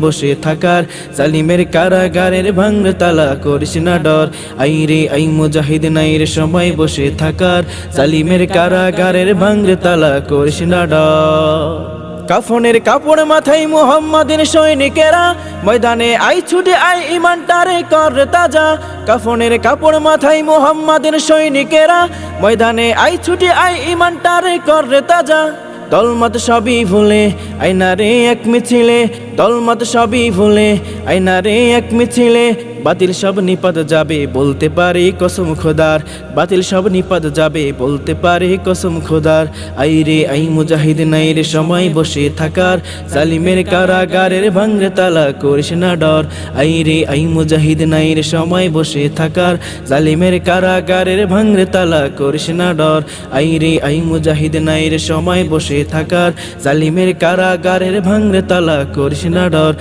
বসে থাকার, জালিমের কারাগারের ভাঙরে তালা করিস না ডর। আইরে আই মুজাহিদ নাইর সময় বসে থাকার, জালিমের কারাগারের ভাঙরে তালা করিস না ডর। কাফনের কাপড় মাথায় মুহাম্মাদের সৈনিকেরা, ময়দানে আই ছুটে আই ইমানটারে কর তাজা। কাফনের কাপড় মাথায় মুহাম্মাদের সৈনিকেরা, ময়দানে আই ছুটে আই ইমানটারে কর তাজা। দলমত সবই ভুলে আইনারে এক মিছিলে, দলমত সবই ভুলে আইনারে এক মিছিলে। বাতিল সব নিপাত যাবে বলতে পারে কসম খোদার, বাতিল সব নিপাত যাবে বলতে পারে কসম খোদার। আইরে আই মুজাহিদ নাইর সময় বসে থাকার, জালিমের কারাগারের ভাঙরে তালা করিস না ডর। আইরে আই মুজাহিদ নাইর সময় বসে থাকার, জালিমের কারাগারের ভাঙরে তালা করিস না ডর। আইরে আই মুজাহিদ নাইর সময় বসে থাকার, জালিমের কারাগারের ভাঙরে তালা করিস না ডর।